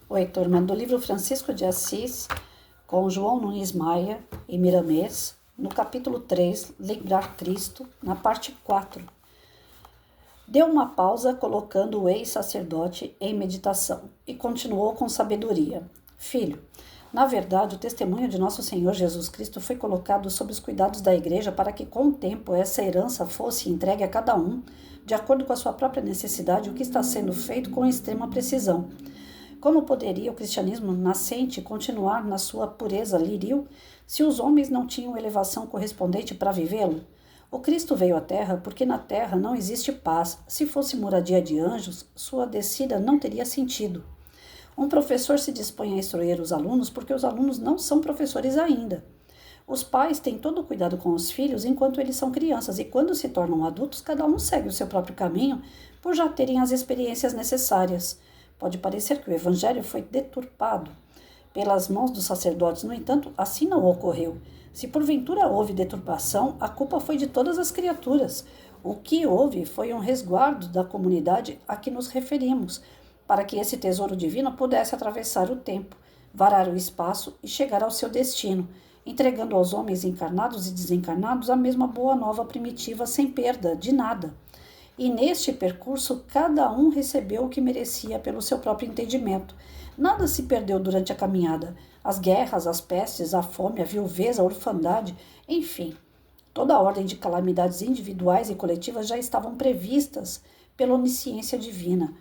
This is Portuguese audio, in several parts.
Oi, turma, do livro Francisco de Assis, com João Nunes Maia e Miramês, no capítulo 3, Lembrar Cristo, na parte 4. Deu uma pausa, colocando o ex-sacerdote em meditação, e continuou com sabedoria. Filho, na verdade, o testemunho de nosso Senhor Jesus Cristo foi colocado sob os cuidados da Igreja para que, com o tempo, essa herança fosse entregue a cada um, de acordo com a sua própria necessidade, o que está sendo feito com extrema precisão. Como poderia o cristianismo nascente continuar na sua pureza liril se os homens não tinham elevação correspondente para vivê-lo? O Cristo veio à Terra porque na Terra não existe paz. Se fosse moradia de anjos, sua descida não teria sentido. Um professor se dispõe a instruir os alunos porque os alunos não são professores ainda. Os pais têm todo o cuidado com os filhos enquanto eles são crianças e quando se tornam adultos, cada um segue o seu próprio caminho por já terem as experiências necessárias. Pode parecer que o evangelho foi deturpado pelas mãos dos sacerdotes, no entanto, assim não ocorreu. Se porventura houve deturpação, a culpa foi de todas as criaturas. O que houve foi um resguardo da comunidade a que nos referimos, para que esse tesouro divino pudesse atravessar o tempo, varar o espaço e chegar ao seu destino, entregando aos homens encarnados e desencarnados a mesma boa nova primitiva sem perda de nada. E neste percurso, cada um recebeu o que merecia pelo seu próprio entendimento. Nada se perdeu durante a caminhada. As guerras, as pestes, a fome, a viuvez, a orfandade, enfim, toda a ordem de calamidades individuais e coletivas já estavam previstas pela onisciência divina.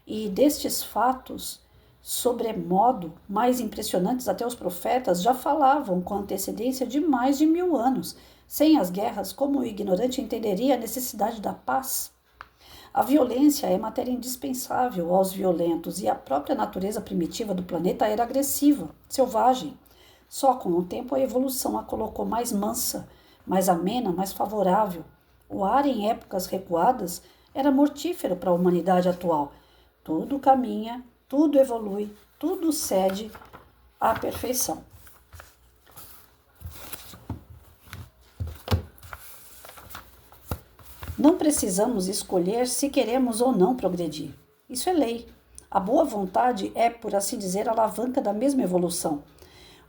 E destes fatos, sobremodo, mais impressionantes, até os profetas já falavam com antecedência de mais de 1000 anos. Sem as guerras, como o ignorante entenderia a necessidade da paz? A violência é matéria indispensável aos violentos e a própria natureza primitiva do planeta era agressiva, selvagem. Só com o tempo a evolução a colocou mais mansa, mais amena, mais favorável. O ar em épocas recuadas era mortífero para a humanidade atual. Tudo caminha, tudo evolui, tudo cede à perfeição. Não precisamos escolher se queremos ou não progredir. Isso é lei. A boa vontade é, por assim dizer, a alavanca da mesma evolução.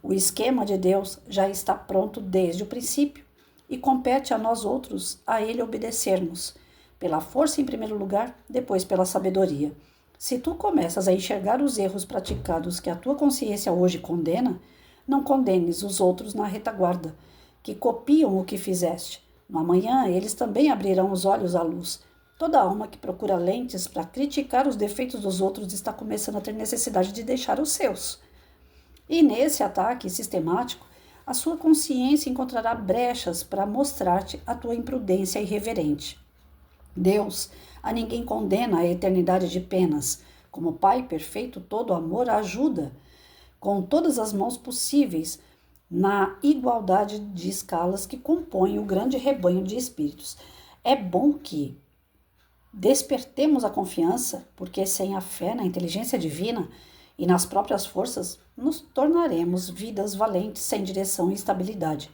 O esquema de Deus já está pronto desde o princípio e compete a nós outros a ele obedecermos, pela força em primeiro lugar, depois pela sabedoria. Se tu começas a enxergar os erros praticados que a tua consciência hoje condena, não condenes os outros na retaguarda, que copiam o que fizeste. No amanhã, eles também abrirão os olhos à luz. Toda alma que procura lentes para criticar os defeitos dos outros está começando a ter necessidade de deixar os seus. E nesse ataque sistemático, a sua consciência encontrará brechas para mostrar-te a tua imprudência irreverente. Deus a ninguém condena a eternidade de penas. Como Pai perfeito, todo amor ajuda, com todas as mãos possíveis, na igualdade de escalas que compõem o grande rebanho de espíritos. É bom que despertemos a confiança, porque sem a fé na inteligência divina e nas próprias forças, nos tornaremos vidas valentes sem direção e estabilidade,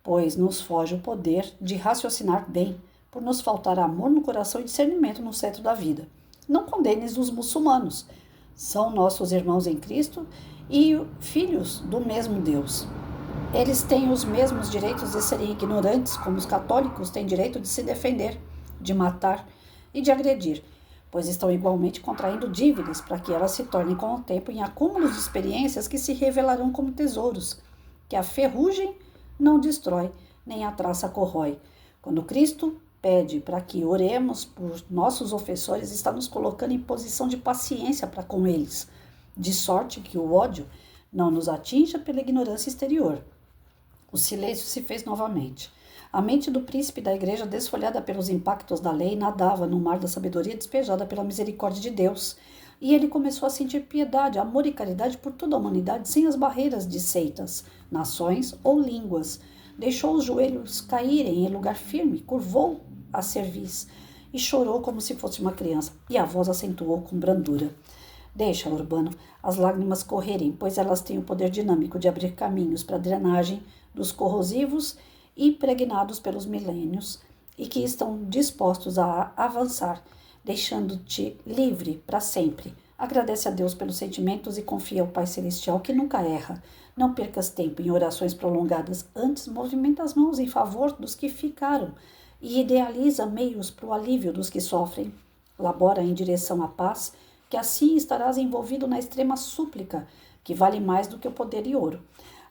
pois nos foge o poder de raciocinar bem, por nos faltar amor no coração e discernimento no centro da vida. Não condenes os muçulmanos, são nossos irmãos em Cristo e filhos do mesmo Deus. Eles têm os mesmos direitos de serem ignorantes, como os católicos têm direito de se defender, de matar e de agredir, pois estão igualmente contraindo dívidas para que elas se tornem com o tempo em acúmulos de experiências que se revelarão como tesouros, que a ferrugem não destrói, nem a traça corrói. Quando Cristo pede para que oremos por nossos ofensores, está nos colocando em posição de paciência para com eles, de sorte que o ódio não nos atinja pela ignorância exterior. O silêncio se fez novamente. A mente do príncipe da igreja, desfolhada pelos impactos da lei, nadava no mar da sabedoria despejada pela misericórdia de Deus. E ele começou a sentir piedade, amor e caridade por toda a humanidade, sem as barreiras de seitas, nações ou línguas. Deixou os joelhos caírem em lugar firme, curvou a cerviz e chorou como se fosse uma criança. E a voz acentuou com brandura. Deixa, Urbano, as lágrimas correrem, pois elas têm o poder dinâmico de abrir caminhos para a drenagem dos corrosivos impregnados pelos milênios e que estão dispostos a avançar, deixando-te livre para sempre, Agradece a Deus pelos sentimentos e confia ao Pai Celestial que nunca erra. Não percas tempo em orações prolongadas, antes movimenta as mãos em favor dos que ficaram e idealiza meios para o alívio dos que sofrem. Labora em direção à paz, que assim estarás envolvido na extrema súplica, que vale mais do que o poder e ouro.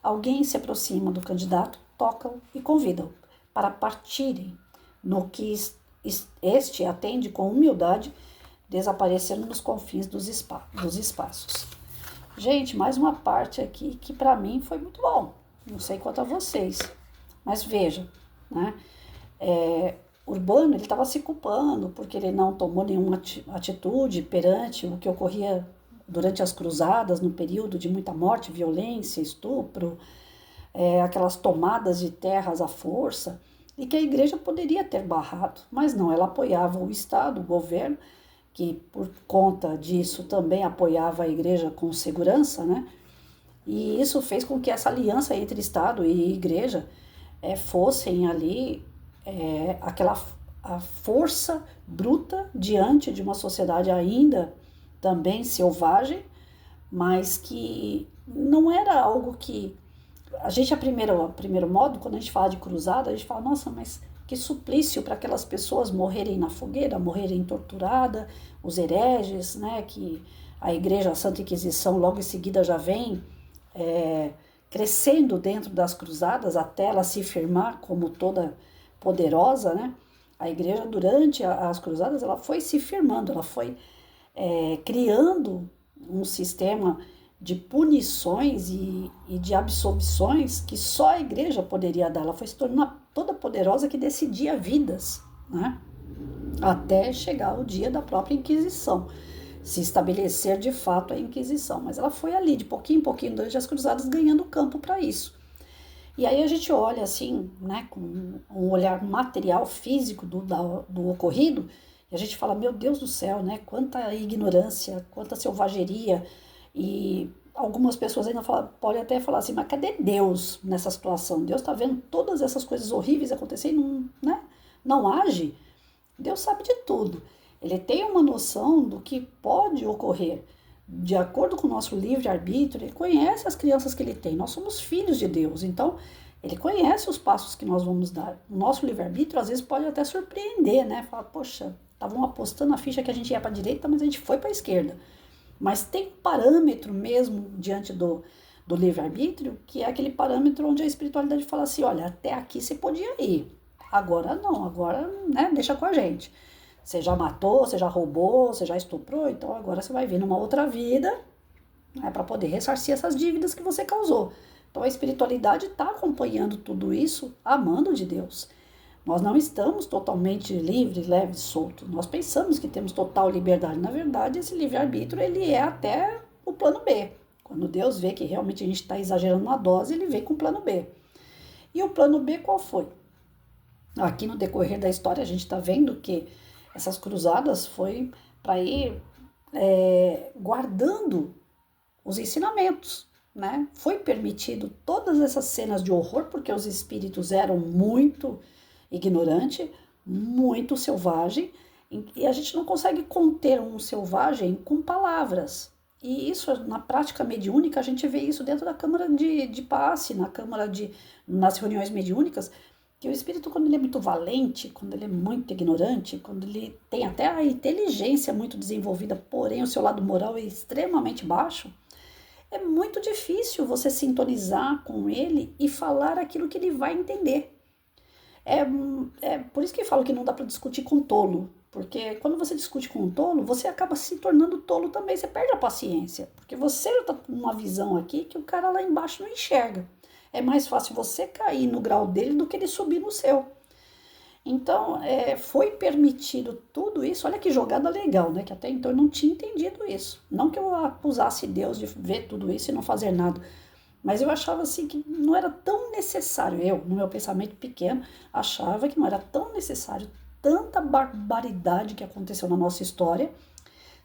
Alguém se aproxima do candidato, toca-o e convida-o para partirem, no que este atende com humildade, desaparecendo nos confins dos espaços. Gente, mais uma parte aqui que para mim foi muito bom. Não sei quanto a vocês, mas veja, né? Urbano, ele estava se culpando porque ele não tomou nenhuma atitude perante o que ocorria durante as cruzadas, no período de muita morte, violência, estupro, aquelas tomadas de terras à força, e que a igreja poderia ter barrado, mas não, ela apoiava o Estado, o governo, que por conta disso também apoiava a igreja com segurança, né? E isso fez com que essa aliança entre Estado e igreja fossem ali a força bruta diante de uma sociedade ainda também selvagem, mas que não era algo que... A gente, a primeiro modo, quando a gente fala de cruzada, a gente fala, nossa, mas que suplício para aquelas pessoas morrerem na fogueira, morrerem torturadas, os hereges, né, que a Igreja, a Santa Inquisição, logo em seguida já vem crescendo dentro das cruzadas até ela se firmar como toda poderosa, né? A Igreja, durante as cruzadas, ela foi se firmando, ela foi criando um sistema de punições e de absolvições que só a igreja poderia dar. Ela foi se tornando toda poderosa que decidia vidas, né? Até chegar o dia da própria Inquisição, se estabelecer de fato a Inquisição. Mas ela foi ali, de pouquinho em pouquinho, durante as cruzadas, ganhando campo para isso. E aí a gente olha assim, né, com um olhar material, físico do ocorrido, e a gente fala, meu Deus do céu, né, quanta ignorância, quanta selvageria. E algumas pessoas ainda podem até falar assim, mas cadê Deus nessa situação? Deus está vendo todas essas coisas horríveis acontecendo, né? Não age? Deus sabe de tudo. Ele tem uma noção do que pode ocorrer. De acordo com o nosso livre-arbítrio, ele conhece as crianças que ele tem. Nós somos filhos de Deus, então ele conhece os passos que nós vamos dar. O nosso livre-arbítrio às vezes pode até surpreender, né? Falar, poxa, estavam apostando a ficha que a gente ia para a direita, mas a gente foi para a esquerda. Mas tem um parâmetro mesmo diante do livre-arbítrio, que é aquele parâmetro onde a espiritualidade fala assim, olha, até aqui você podia ir, agora não, agora, né, deixa com a gente. Você já matou, você já roubou, você já estuprou, então agora você vai vir numa outra vida, né, para poder ressarcir essas dívidas que você causou. Então a espiritualidade está acompanhando tudo isso, amando de Deus. Nós não estamos totalmente livres, leves, soltos. Nós pensamos que temos total liberdade. Na verdade, esse livre-arbítrio ele é até o plano B. Quando Deus vê que realmente a gente está exagerando na dose, ele vem com o plano B. E o plano B qual foi? Aqui no decorrer da história a gente está vendo que essas cruzadas foi para ir guardando os ensinamentos, né? Foi permitido todas essas cenas de horror, porque os espíritos eram muito ignorante, muito selvagem, e a gente não consegue conter um selvagem com palavras. E isso, na prática mediúnica, a gente vê isso dentro da câmara de passe, nas reuniões mediúnicas, que o espírito, quando ele é muito valente, quando ele é muito ignorante, quando ele tem até a inteligência muito desenvolvida, porém o seu lado moral é extremamente baixo, é muito difícil você sintonizar com ele e falar aquilo que ele vai entender. É por isso que eu falo que não dá para discutir com tolo, porque quando você discute com um tolo, você acaba se tornando tolo também, você perde a paciência, porque você está com uma visão aqui que o cara lá embaixo não enxerga. É mais fácil você cair no grau dele do que ele subir no seu. Então, foi permitido tudo isso, olha que jogada legal, né? Que até então eu não tinha entendido isso. Não que eu acusasse Deus de ver tudo isso e não fazer nada, mas eu achava assim que não era tão necessário, no meu pensamento pequeno, achava que não era tão necessário tanta barbaridade que aconteceu na nossa história,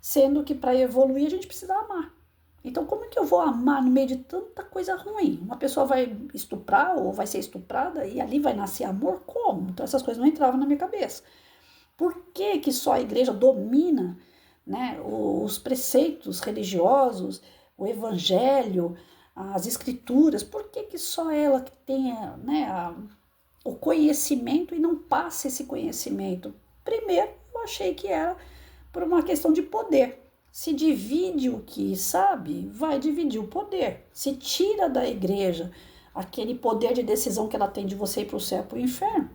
sendo que para evoluir a gente precisa amar. Então como é que eu vou amar no meio de tanta coisa ruim? Uma pessoa vai estuprar ou vai ser estuprada e ali vai nascer amor? Como? Então essas coisas não entravam na minha cabeça. Por que que só a igreja domina né, os preceitos religiosos, o evangelho, as escrituras, por que, que só ela que tenha, né, o conhecimento e não passa esse conhecimento? Primeiro, eu achei que era por uma questão de poder. Se divide o que sabe, vai dividir o poder. Se tira da igreja aquele poder de decisão que ela tem de você ir para o céu e para o inferno,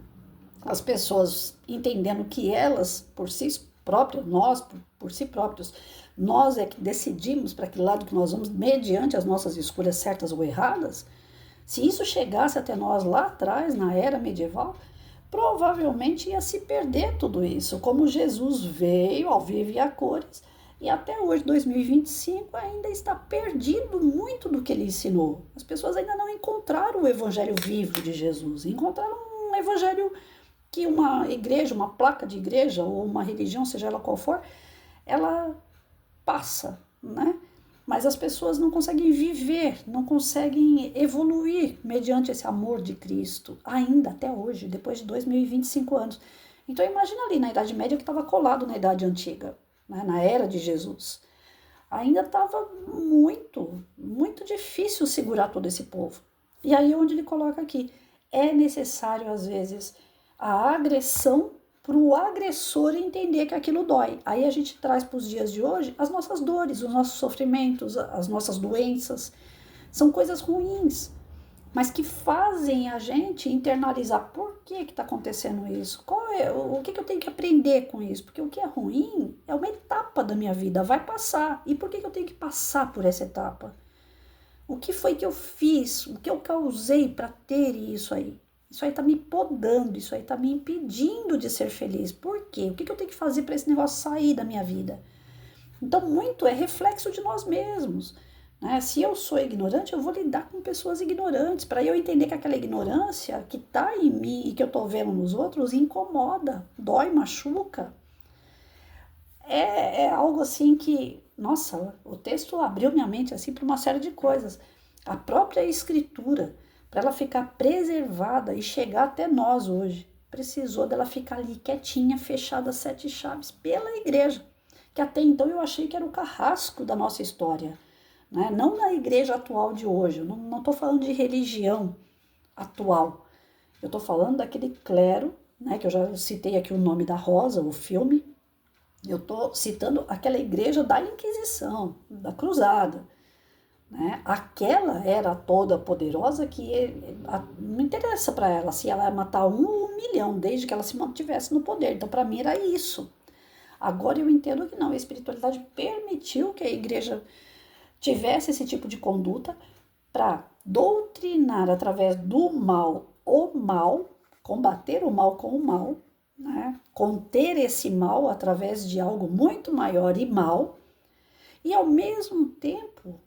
as pessoas entendendo que elas, por si próprias, nós, por si próprios, nós é que decidimos para que lado que nós vamos, mediante as nossas escolhas certas ou erradas, se isso chegasse até nós lá atrás, na era medieval, provavelmente ia se perder tudo isso. Como Jesus veio ao vivo e a cores, e até hoje, 2025, ainda está perdido muito do que ele ensinou. As pessoas ainda não encontraram o evangelho vivo de Jesus, encontraram um evangelho que uma igreja, uma placa de igreja ou uma religião, seja ela qual for, ela passa, né? Mas as pessoas não conseguem viver, não conseguem evoluir mediante esse amor de Cristo, ainda até hoje, depois de 2025 anos. Então imagina ali na Idade Média que estava colado na Idade Antiga, né? Na era de Jesus. Ainda estava muito difícil segurar todo esse povo. E aí onde ele coloca aqui, é necessário às vezes a agressão para o agressor entender que aquilo dói. Aí a gente traz para os dias de hoje as nossas dores, os nossos sofrimentos, as nossas doenças. São coisas ruins, mas que fazem a gente internalizar por que está acontecendo isso, o que eu tenho que aprender com isso, porque o que é ruim é uma etapa da minha vida, vai passar, e por que eu tenho que passar por essa etapa? O que foi que eu fiz, o que eu causei para ter isso aí? Isso aí tá me podando, isso aí tá me impedindo de ser feliz. Por quê? O que eu tenho que fazer para esse negócio sair da minha vida? Então, muito é reflexo de nós mesmos, né? Se eu sou ignorante, eu vou lidar com pessoas ignorantes, para eu entender que aquela ignorância que tá em mim e que eu tô vendo nos outros incomoda, dói, machuca. É algo assim que, nossa, o texto abriu minha mente assim para uma série de coisas. A própria escritura, para ela ficar preservada e chegar até nós hoje, precisou dela ficar ali quietinha, fechada 7 chaves pela igreja, que até então eu achei que era o carrasco da nossa história, né? Não na igreja atual de hoje, eu não estou falando de religião atual, eu estou falando daquele clero, né, que eu já citei aqui o nome da Rosa, o filme, eu estou citando aquela igreja da Inquisição, da Cruzada, né? Aquela era toda poderosa que não interessa para ela se ela ia matar 1 milhão, desde que ela se mantivesse no poder. Então, para mim, era isso. Agora eu entendo que não, a espiritualidade permitiu que a igreja tivesse esse tipo de conduta para doutrinar através do mal o mal, combater o mal com o mal, né? Conter esse mal através de algo muito maior e mal, e ao mesmo tempo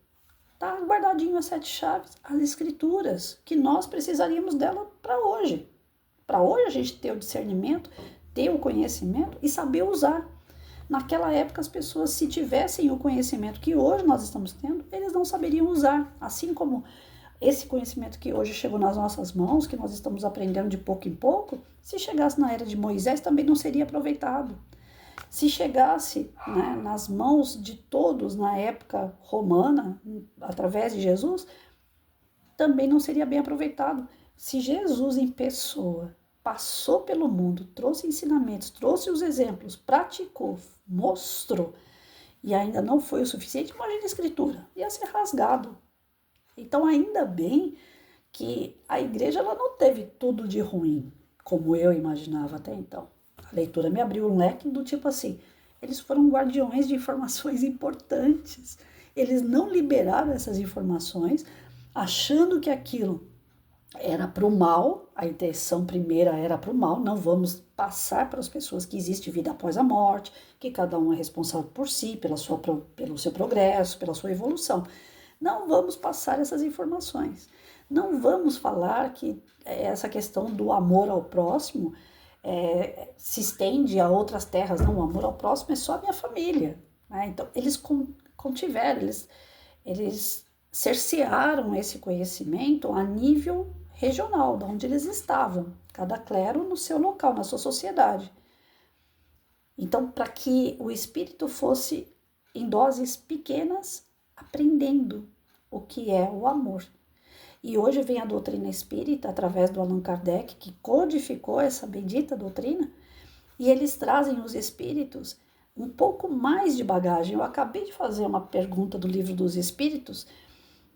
tá guardadinho as 7 chaves, as escrituras, que nós precisaríamos dela para hoje. Para hoje a gente ter o discernimento, ter o conhecimento e saber usar. Naquela época as pessoas, se tivessem o conhecimento que hoje nós estamos tendo, eles não saberiam usar. Assim como esse conhecimento que hoje chegou nas nossas mãos, que nós estamos aprendendo de pouco em pouco, se chegasse na era de Moisés também não seria aproveitado. Se chegasse, né, nas mãos de todos na época romana, através de Jesus, também não seria bem aproveitado. Se Jesus em pessoa passou pelo mundo, trouxe ensinamentos, trouxe os exemplos, praticou, mostrou, e ainda não foi o suficiente, imagina a escritura, ia ser rasgado. Então ainda bem que a igreja ela não teve tudo de ruim, como eu imaginava até então. A leitura me abriu um leque do tipo assim, eles foram guardiões de informações importantes. Eles não liberaram essas informações, achando que aquilo era para o mal, a intenção primeira era para o mal, não vamos passar para as pessoas que existe vida após a morte, que cada um é responsável por si, pelo seu progresso, pela sua evolução. Não vamos passar essas informações. Não vamos falar que essa questão do amor ao próximo se estende a outras terras. Não, o amor ao próximo é só a minha família, né? Então, eles contiveram, eles cercearam esse conhecimento a nível regional, de onde eles estavam, cada clero no seu local, na sua sociedade. Então, para que o espírito fosse em doses pequenas, aprendendo o que é o amor. E hoje vem a doutrina espírita, através do Allan Kardec, que codificou essa bendita doutrina, e eles trazem os espíritos um pouco mais de bagagem. Eu acabei de fazer uma pergunta do Livro dos Espíritos,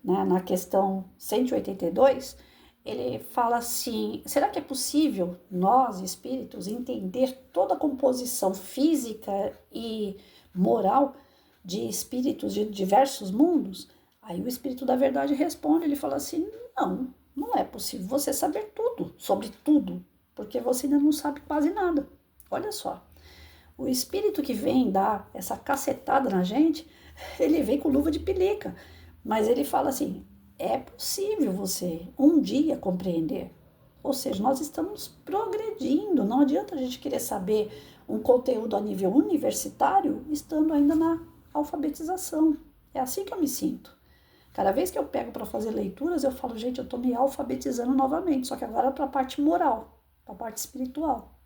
né, na questão 182, ele fala assim: será que é possível nós, espíritos, entender toda a composição física e moral de espíritos de diversos mundos? Aí o Espírito da Verdade responde, ele fala assim: não, não é possível você saber tudo, sobre tudo, porque você ainda não sabe quase nada. Olha só, o Espírito que vem dar essa cacetada na gente, ele vem com luva de pelica, mas ele fala assim: é possível você um dia compreender. Ou seja, nós estamos progredindo, não adianta a gente querer saber um conteúdo a nível universitário estando ainda na alfabetização. É assim que eu me sinto. Cada vez que eu pego para fazer leituras, eu falo, gente, eu estou me alfabetizando novamente, só que agora para a parte moral, para a parte espiritual.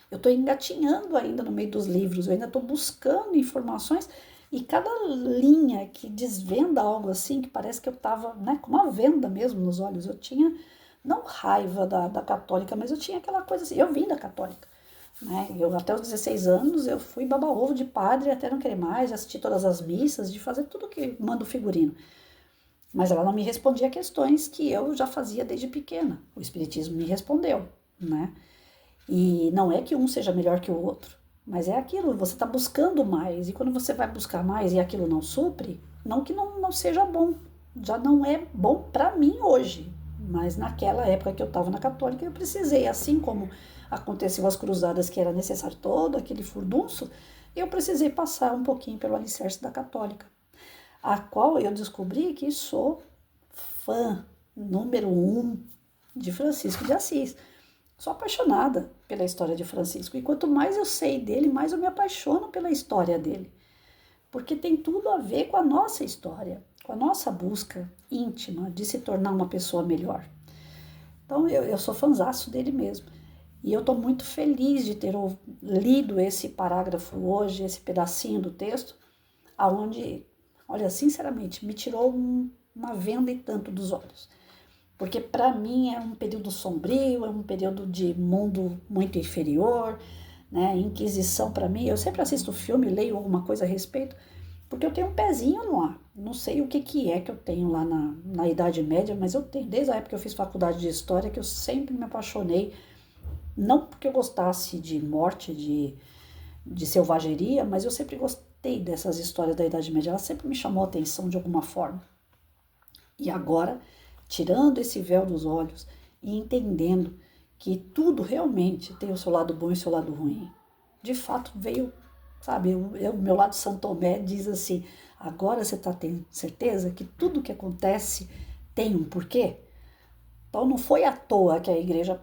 Eu estou engatinhando ainda no meio dos livros, eu ainda estou buscando informações e cada linha que desvenda algo assim, que parece que eu estava, né, com uma venda mesmo nos olhos, eu tinha, não raiva da católica, mas eu tinha aquela coisa assim, eu vim da católica, né, eu até os 16 anos eu fui baba-ovo de padre até não querer mais, de assistir todas as missas, de fazer tudo que manda o figurino. Mas ela não me respondia questões que eu já fazia desde pequena. O Espiritismo me respondeu, né? E não é que um seja melhor que o outro, mas é aquilo, você está buscando mais. E quando você vai buscar mais e aquilo não supre, não que não seja bom, já não é bom para mim hoje. Mas naquela época que eu estava na católica, eu precisei, assim como aconteceu as cruzadas, que era necessário todo aquele furdunço, eu precisei passar um pouquinho pelo alicerce da católica, a qual eu descobri que sou fã número 1 de Francisco de Assis. Sou apaixonada pela história de Francisco. E quanto mais eu sei dele, mais eu me apaixono pela história dele. Porque tem tudo a ver com a nossa história, com a nossa busca íntima de se tornar uma pessoa melhor. Então eu sou fãzaço dele mesmo. E eu estou muito feliz de ter lido esse parágrafo hoje, esse pedacinho do texto, aonde, olha, sinceramente, me tirou uma venda e tanto dos olhos. Porque para mim é um período sombrio, é um período de mundo muito inferior, né? Inquisição para mim, eu sempre assisto filme, leio alguma coisa a respeito, porque eu tenho um pezinho no ar. Não sei o que é que eu tenho lá na Idade Média, mas eu tenho, desde a época que eu fiz faculdade de História, que eu sempre me apaixonei, não porque eu gostasse de morte, de selvageria, mas eu sempre gostei dessas histórias da Idade Média, ela sempre me chamou a atenção de alguma forma. E agora, tirando esse véu dos olhos e entendendo que tudo realmente tem o seu lado bom e o seu lado ruim. De fato, veio, sabe, o meu lado São Tomé diz assim, agora você está tendo certeza que tudo que acontece tem um porquê? Então não foi à toa que a igreja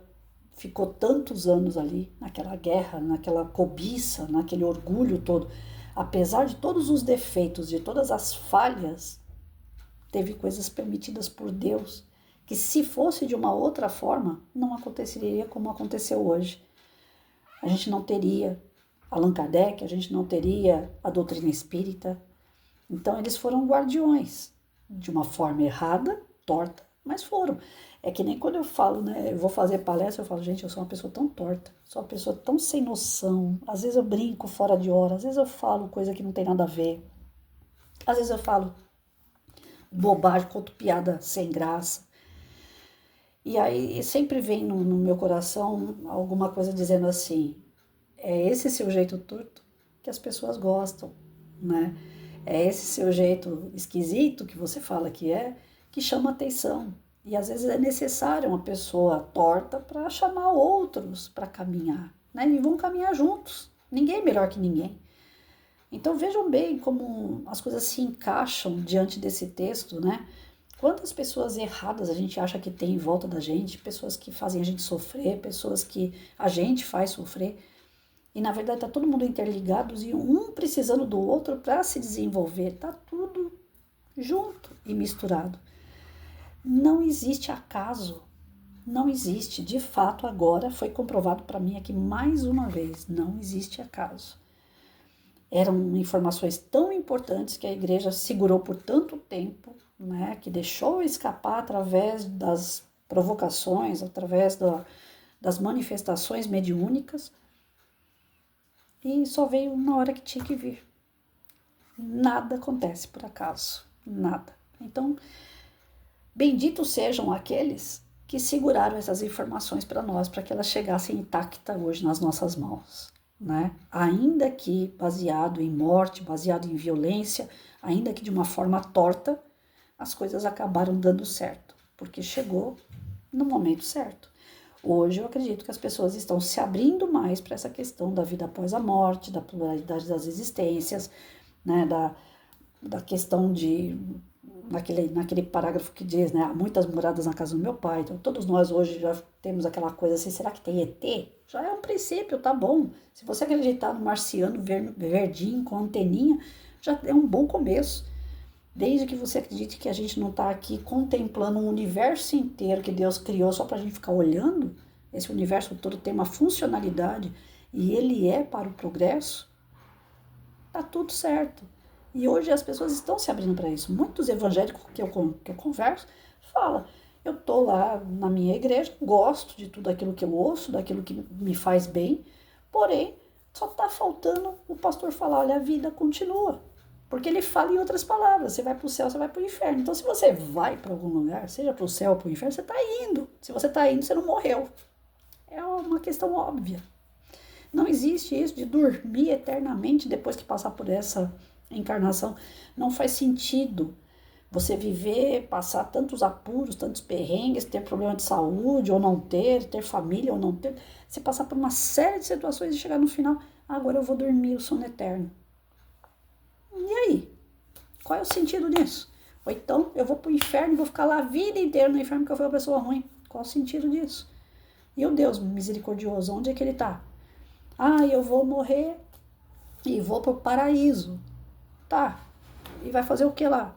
ficou tantos anos ali, naquela guerra, naquela cobiça, naquele orgulho todo. Apesar de todos os defeitos, de todas as falhas, teve coisas permitidas por Deus, que se fosse de uma outra forma, não aconteceria como aconteceu hoje. A gente não teria Allan Kardec, a gente não teria a doutrina espírita. Então eles foram guardiões, de uma forma errada, torta, mas foram. É que nem quando eu falo, né, eu vou fazer palestra, eu falo, gente, eu sou uma pessoa tão torta, sou uma pessoa tão sem noção, às vezes eu brinco fora de hora, às vezes eu falo coisa que não tem nada a ver, às vezes eu falo bobagem, conto piada sem graça. E aí sempre vem no meu coração alguma coisa dizendo assim, é esse seu jeito torto que as pessoas gostam, né? É esse seu jeito esquisito que você fala que chama atenção. E às vezes é necessário uma pessoa torta para chamar outros para caminhar, né? E vão caminhar juntos. Ninguém é melhor que ninguém. Então vejam bem como as coisas se encaixam diante desse texto, né? Quantas pessoas erradas a gente acha que tem em volta da gente, pessoas que fazem a gente sofrer, pessoas que a gente faz sofrer. E na verdade tá todo mundo interligados e um precisando do outro para se desenvolver. Tá tudo junto e misturado. Não existe acaso. Não existe, de fato, agora foi comprovado para mim aqui mais uma vez, não existe acaso. Eram informações tão importantes que a igreja segurou por tanto tempo, né, que deixou escapar através das provocações, através das manifestações mediúnicas, e só veio na hora que tinha que vir. Nada acontece por acaso, nada. Então, benditos sejam aqueles que seguraram essas informações para nós, para que elas chegassem intactas hoje nas nossas mãos, né? Ainda que baseado em morte, baseado em violência, ainda que de uma forma torta, as coisas acabaram dando certo, porque chegou no momento certo. Hoje eu acredito que as pessoas estão se abrindo mais para essa questão da vida após a morte, da pluralidade das existências, né? Da questão de naquele parágrafo que diz, né, há muitas moradas na casa do meu pai, então todos nós hoje já temos aquela coisa assim, será que tem ET? Já é um princípio, tá bom. Se você acreditar no marciano verdinho, com anteninha, já é um bom começo. Desde que você acredite que a gente não está aqui contemplando um universo inteiro que Deus criou só para a gente ficar olhando, esse universo todo tem uma funcionalidade e ele é para o progresso, tá tudo certo. E hoje as pessoas estão se abrindo para isso. Muitos evangélicos que eu converso falam, eu tô lá na minha igreja, gosto de tudo aquilo que eu ouço, daquilo que me faz bem, porém, só está faltando o pastor falar, olha, a vida continua. Porque ele fala em outras palavras, você vai para o céu, você vai para o inferno. Então, se você vai para algum lugar, seja para o céu ou para o inferno, você está indo. Se você está indo, você não morreu. É uma questão óbvia. Não existe isso de dormir eternamente depois que passar por essa encarnação. Não faz sentido você viver, passar tantos apuros, tantos perrengues, ter problema de saúde ou não ter família ou não ter. Você passar por uma série de situações e chegar no final, agora eu vou dormir o sono eterno. E aí? Qual é o sentido disso? Ou então eu vou pro inferno e vou ficar lá a vida inteira no inferno porque eu fui uma pessoa ruim. Qual o sentido disso? E o Deus misericordioso, onde é que ele tá? Ah, eu vou morrer e vou pro paraíso. Tá. E vai fazer o que lá?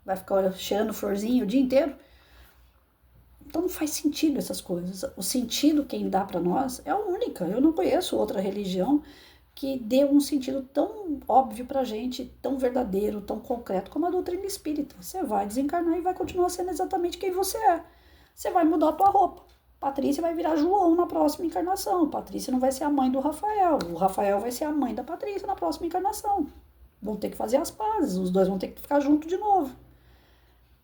Vai ficar cheirando florzinha o dia inteiro? Então não faz sentido essas coisas. O sentido quem dá para nós é a única. Eu não conheço outra religião que dê um sentido tão óbvio pra gente, tão verdadeiro, tão concreto como a doutrina espírita. Você vai desencarnar e vai continuar sendo exatamente quem você é. Você vai mudar a tua roupa. Patrícia vai virar João na próxima encarnação. Patrícia não vai ser a mãe do Rafael. O Rafael vai ser a mãe da Patrícia na próxima encarnação. Vão ter que fazer as pazes. Os dois vão ter que ficar juntos de novo.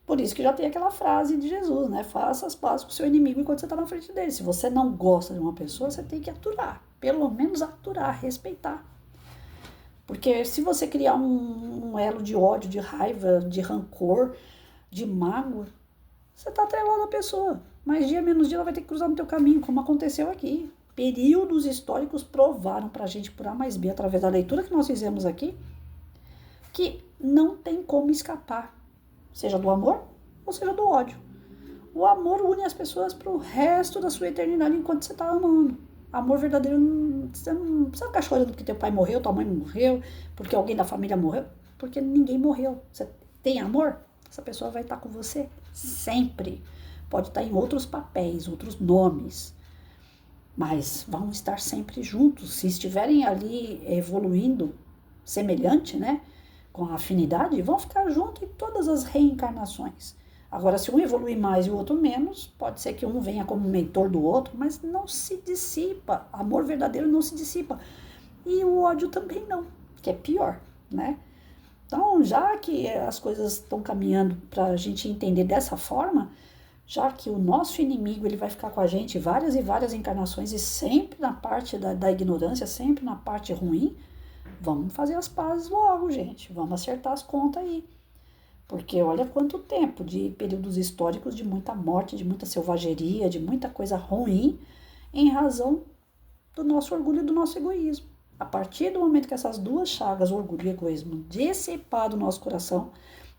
Por isso que já tem aquela frase de Jesus, né? Faça as pazes com o seu inimigo enquanto você está na frente dele. Se você não gosta de uma pessoa, você tem que aturar. Pelo menos aturar, respeitar. Porque se você criar um elo de ódio, de raiva, de rancor, de mágoa, você está atrelado à pessoa. Mais dia, menos dia, ela vai ter que cruzar no teu caminho, como aconteceu aqui. Períodos históricos provaram pra gente, por A mais B, através da leitura que nós fizemos aqui, que não tem como escapar. Seja do amor ou seja do ódio. O amor une as pessoas pro resto da sua eternidade enquanto você está amando. Amor verdadeiro, você não precisa ficar chorando porque teu pai morreu, tua mãe morreu, porque alguém da família morreu, porque ninguém morreu. Você tem amor? Essa pessoa vai estar com você sempre. Pode estar em outros papéis, outros nomes, mas vão estar sempre juntos. Se estiverem ali evoluindo semelhante, né, com a afinidade, vão ficar juntos em todas as reencarnações. Agora, se um evoluir mais e o outro menos, pode ser que um venha como mentor do outro, mas não se dissipa. Amor verdadeiro não se dissipa. E o ódio também não, que é pior, né? Então, já que as coisas estão caminhando para a gente entender dessa forma, já que o nosso inimigo ele vai ficar com a gente várias e várias encarnações e sempre na parte da ignorância, sempre na parte ruim, vamos fazer as pazes logo, gente. Vamos acertar as contas aí. Porque olha quanto tempo de períodos históricos de muita morte, de muita selvageria, de muita coisa ruim, em razão do nosso orgulho e do nosso egoísmo. A partir do momento que essas duas chagas, orgulho e egoísmo, dissipar do nosso coração,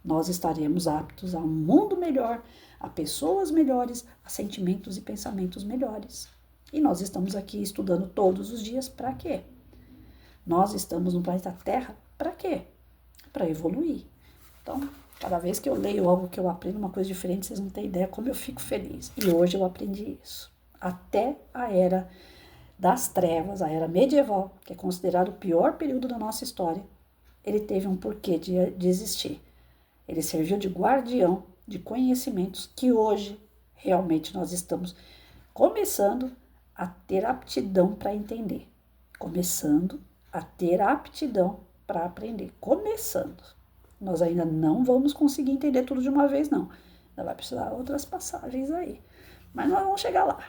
nós estaremos aptos a um mundo melhor, a pessoas melhores, a sentimentos e pensamentos melhores. E nós estamos aqui estudando todos os dias para quê? Nós estamos no planeta Terra para quê? Para evoluir. Então, Cada vez que eu leio algo que eu aprendo uma coisa diferente, vocês não têm ideia como eu fico feliz. E hoje eu aprendi isso. Até a Era das Trevas, a Era Medieval, que é considerado o pior período da nossa história, ele teve um porquê de existir. Ele serviu de guardião de conhecimentos que hoje realmente nós estamos começando a ter aptidão para entender. Começando a ter aptidão para aprender. Começando. Nós ainda não vamos conseguir entender tudo de uma vez, não. Ainda vai precisar de outras passagens aí. Mas nós vamos chegar lá.